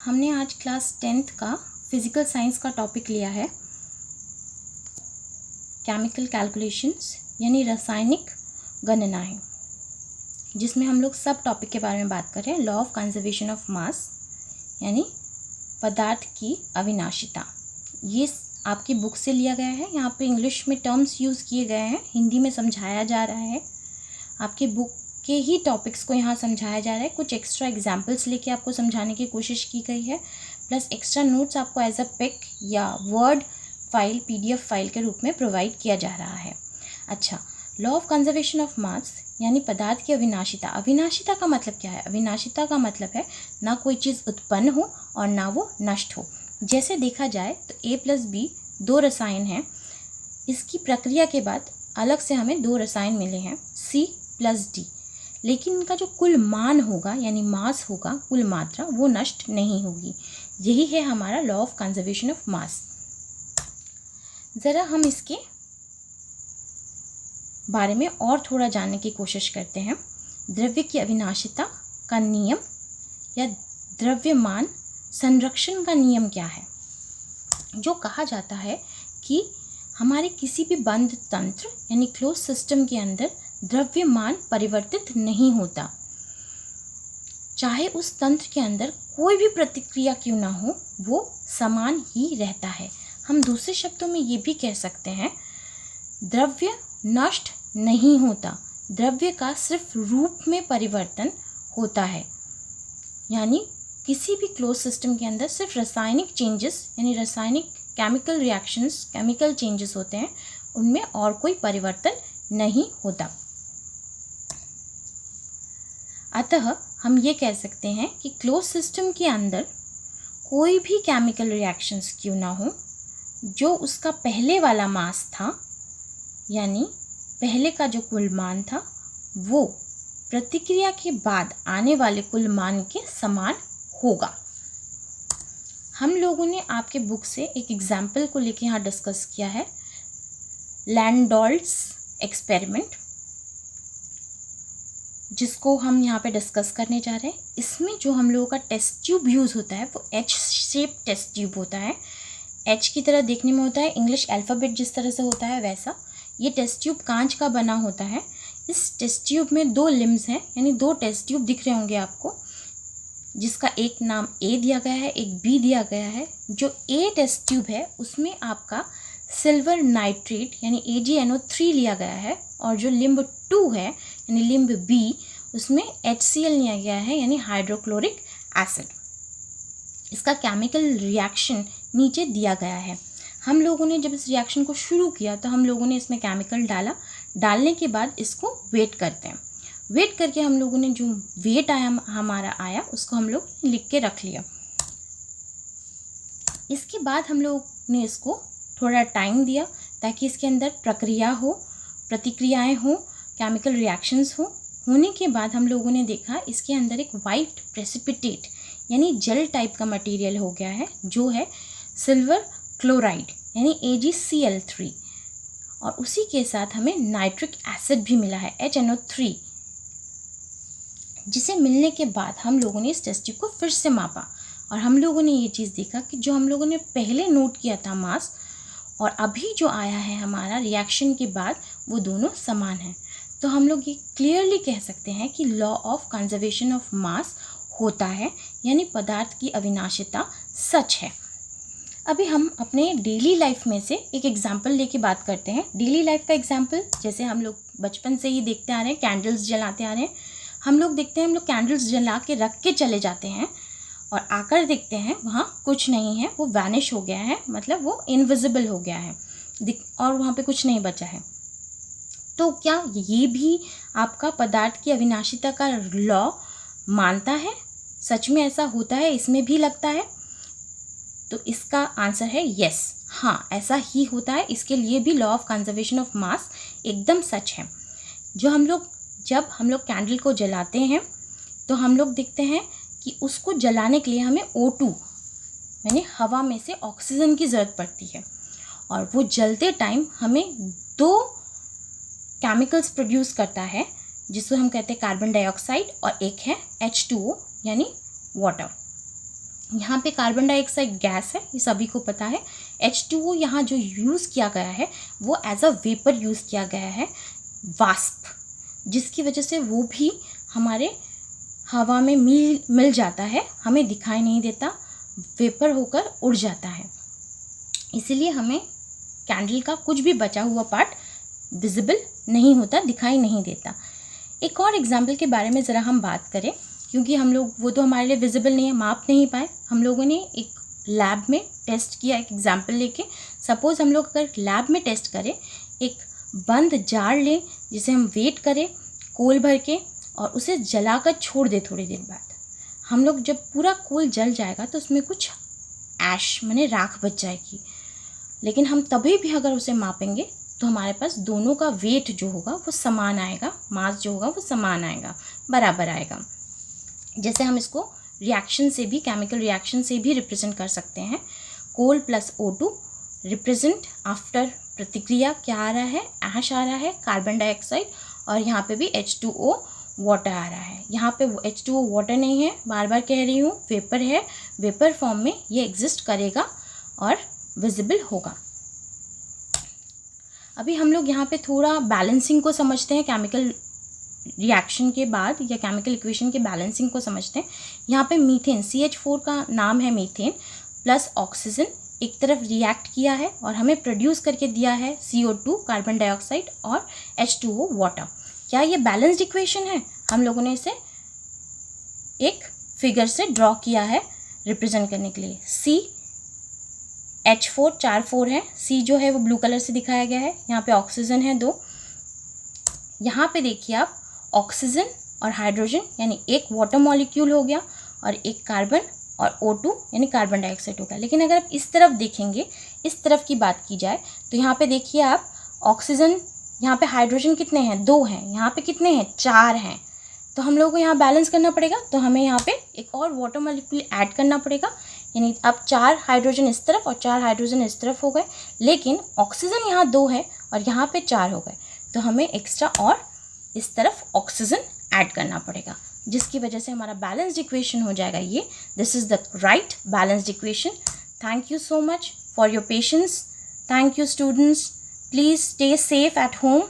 हमने आज class 10th का फिज़िकल साइंस का टॉपिक लिया है केमिकल कैलकुलेशंस यानी रासायनिक गणनाएं, जिसमें हम लोग सब टॉपिक के बारे में बात कर रहे हैं। Law of conservation of mass यानी पदार्थ की अविनाशिता। ये आपकी बुक से लिया गया है। यहाँ पे इंग्लिश में टर्म्स यूज़ किए गए हैं, हिंदी में समझाया जा रहा है। आपकी बुक के ही टॉपिक्स को यहाँ समझाया जा रहा है। कुछ एक्स्ट्रा एग्जाम्पल्स लेके आपको समझाने की कोशिश की गई है, प्लस एक्स्ट्रा नोट्स आपको एज अ पिक या वर्ड फाइल PDF फाइल के रूप में प्रोवाइड किया जा रहा है। अच्छा, law of conservation of mass यानी पदार्थ की अविनाशिता। अविनाशिता का मतलब क्या है? अविनाशिता का मतलब है ना कोई चीज़ उत्पन्न हो और ना वो नष्ट हो। जैसे देखा जाए तो A+B दो रसायन हैं। इसकी प्रक्रिया के बाद अलग से हमें दो रसायन मिले हैं C+D, लेकिन इनका जो कुल मान होगा यानी मास होगा, कुल मात्रा, वो नष्ट नहीं होगी। यही है हमारा law of conservation of mass. ज़रा हम इसके बारे में और थोड़ा जानने की कोशिश करते हैं। द्रव्य की अविनाशिता का नियम या द्रव्यमान संरक्षण का नियम क्या है? जो कहा जाता है कि हमारे किसी भी बंद तंत्र यानी क्लोज सिस्टम के अंदर द्रव्यमान परिवर्तित नहीं होता, चाहे उस तंत्र के अंदर कोई भी प्रतिक्रिया क्यों ना हो, वो समान ही रहता है। हम दूसरे शब्दों में ये भी कह सकते हैं, द्रव्य नष्ट नहीं होता, द्रव्य का सिर्फ रूप में परिवर्तन होता है। यानी किसी भी क्लोज सिस्टम के अंदर सिर्फ रासायनिक चेंजेस यानी रासायनिक केमिकल रिएक्शंस, केमिकल चेंजेस होते हैं, उनमें और कोई परिवर्तन नहीं होता। अतः हम ये कह सकते हैं कि क्लोज सिस्टम के अंदर कोई भी केमिकल रिएक्शंस क्यों ना हो, जो उसका पहले वाला मास था यानी पहले का जो कुल मान था, वो प्रतिक्रिया के बाद आने वाले कुल मान के समान होगा। हम लोगों ने आपके बुक से एक एग्जाम्पल को लेके यहाँ डिस्कस किया है, लैंडोल्ट्स एक्सपेरिमेंट, जिसको हम यहाँ पे डिस्कस करने जा रहे हैं। इसमें जो हम लोगों का टेस्ट ट्यूब यूज़ होता है वो H शेप टेस्ट ट्यूब होता है। H की तरह देखने में होता है, इंग्लिश अल्फ़ाबेट जिस तरह से होता है वैसा। ये टेस्ट ट्यूब कांच का बना होता है। इस टेस्ट ट्यूब में दो लिम्स हैं, यानी दो टेस्ट ट्यूब दिख रहे होंगे आपको, जिसका एक नाम A दिया गया है, एक B दिया गया है। जो A टेस्ट ट्यूब है उसमें आपका सिल्वर नाइट्रेट यानी AgNO3 लिया गया है, और जो लिम्ब 2 है यानी लिम्ब B, उसमें HCl लिया गया है यानी हाइड्रोक्लोरिक एसिड। इसका केमिकल रिएक्शन नीचे दिया गया है। हम लोगों ने जब इस रिएक्शन को शुरू किया तो हम लोगों ने इसमें केमिकल डाला। डालने के बाद इसको वेट करते हैं। वेट करके हम लोगों ने जो वेट हमारा आया उसको हम लोग लिख के रख लिया। इसके बाद हम लोग ने इसको थोड़ा टाइम दिया ताकि इसके अंदर प्रक्रिया हो, प्रतिक्रियाएं हो, केमिकल रिएक्शंस हो। होने के बाद हम लोगों ने देखा इसके अंदर एक वाइट प्रेसिपिटेट यानी जेल टाइप का मटेरियल हो गया है, जो है सिल्वर क्लोराइड यानी AgCl3, और उसी के साथ हमें नाइट्रिक एसिड भी मिला है HNO3, जिसे मिलने के बाद हम लोगों ने इस टेस्ट ट्यूब को फिर से मापा और हम लोगों ने ये चीज़ देखा कि जो हम लोगों ने पहले नोट किया था मास और अभी जो आया है हमारा रिएक्शन के बाद, वो दोनों समान हैं। तो हम लोग ये क्लियरली कह सकते हैं कि law of conservation of mass होता है, यानी पदार्थ की अविनाशिता सच है। अभी हम अपने डेली लाइफ में से एक एग्जाम्पल लेके बात करते हैं। डेली लाइफ का एग्जाम्पल जैसे हम लोग बचपन से ही देखते आ रहे हैं, कैंडल्स जलाते आ रहे हैं। हम लोग देखते हैं, हम लोग कैंडल्स जला के रख के चले जाते हैं और आकर देखते हैं वहाँ कुछ नहीं है, वो वैनिश हो गया है, मतलब वो इनविजिबल हो गया है और वहाँ पे कुछ नहीं बचा है। तो क्या ये भी आपका पदार्थ की अविनाशिता का लॉ मानता है? सच में ऐसा होता है? इसमें भी लगता है? तो इसका आंसर है यस, हाँ, ऐसा ही होता है। इसके लिए भी law of conservation of mass एकदम सच है। जब हम लोग कैंडल को जलाते हैं तो हम लोग देखते हैं कि उसको जलाने के लिए हमें O2 यानी हवा में से ऑक्सीजन की ज़रूरत पड़ती है, और वो जलते टाइम हमें दो केमिकल्स प्रोड्यूस करता है, जिसको हम कहते हैं कार्बन डाइऑक्साइड, और एक है H2O यानी वाटर। यहाँ पे कार्बन डाइऑक्साइड गैस है, ये सभी को पता है। H2O यहाँ जो यूज़ किया गया है वो एज अ वेपर यूज़ किया गया है, वास्प, जिसकी वजह से वो भी हमारे हवा में मिल जाता है, हमें दिखाई नहीं देता, वेपर होकर उड़ जाता है। इसीलिए हमें कैंडल का कुछ भी बचा हुआ पार्ट विजिबल नहीं होता, दिखाई नहीं देता। एक और एग्जाम्पल के बारे में ज़रा हम बात करें, क्योंकि हम लोग वो तो हमारे लिए विजिबल नहीं है, माप नहीं पाए। हम लोगों ने एक लैब में टेस्ट किया, एक एग्जाम्पल लेके। सपोज़ हम लोग अगर लैब में टेस्ट करें, एक बंद जार लें जिसे हम वेट करें कोल भर के और उसे जलाकर छोड़ दें। थोड़ी देर बाद हम लोग जब पूरा कोल जल जाएगा तो उसमें कुछ ऐश माने राख बच जाएगी, लेकिन हम तभी भी अगर उसे मापेंगे तो हमारे पास दोनों का वेट जो होगा वो समान आएगा, मास जो होगा वो समान आएगा, बराबर आएगा। जैसे हम इसको रिएक्शन से भी, केमिकल रिएक्शन से भी रिप्रेजेंट कर सकते हैं। कोल प्लस O2 रिप्रेजेंट आफ्टर प्रतिक्रिया क्या आ रहा है, ऐश आ रहा है, कार्बन डाइऑक्साइड, और यहाँ पे भी H2O वाटर आ रहा है। यहाँ पे H2O वाटर नहीं है, बार बार कह रही हूँ, वेपर है। वेपर फॉर्म में ये एग्जिस्ट करेगा और विजिबल होगा। अभी हम लोग यहाँ पे थोड़ा बैलेंसिंग को समझते हैं, केमिकल रिएक्शन के बाद या केमिकल इक्वेशन के बैलेंसिंग को समझते हैं। यहाँ पे मीथेन, CH4 का नाम है मीथेन, प्लस ऑक्सीजन एक तरफ रिएक्ट किया है और हमें प्रोड्यूस करके दिया है CO2 कार्बन डाइऑक्साइड और H2O वाटर। क्या ये बैलेंस्ड इक्वेशन है? हम लोगों ने इसे एक फिगर से ड्रॉ किया है रिप्रेजेंट करने के लिए। CH4 4 है, C जो है वो ब्लू कलर से दिखाया गया है। यहाँ पे ऑक्सीजन है 2। यहाँ पे देखिए आप, ऑक्सीजन और हाइड्रोजन यानी एक वाटर मॉलिक्यूल हो गया और एक कार्बन और O2 यानी कार्बन डाइऑक्साइड हो गया। लेकिन अगर आप इस तरफ देखेंगे, इस तरफ की बात की जाए तो यहाँ पे देखिए आप, ऑक्सीजन, यहाँ पे हाइड्रोजन कितने हैं? 2 हैं। यहाँ पे कितने हैं? 4 हैं। तो हम लोग को यहाँ बैलेंस करना पड़ेगा, तो हमें यहाँ पे एक और वाटर मॉलिक्यूल ऐड करना पड़ेगा। यानी अब 4 हाइड्रोजन इस तरफ और 4 हाइड्रोजन इस तरफ हो गए, लेकिन ऑक्सीजन यहाँ 2 है और यहाँ पे 4 हो गए, तो हमें एक्स्ट्रा और इस तरफ ऑक्सीजन ऐड करना पड़ेगा, जिसकी वजह से हमारा बैलेंस्ड इक्वेशन हो जाएगा ये। This is the right balanced equation. Thank you so much for your patience. Thank you students. Please stay safe at home.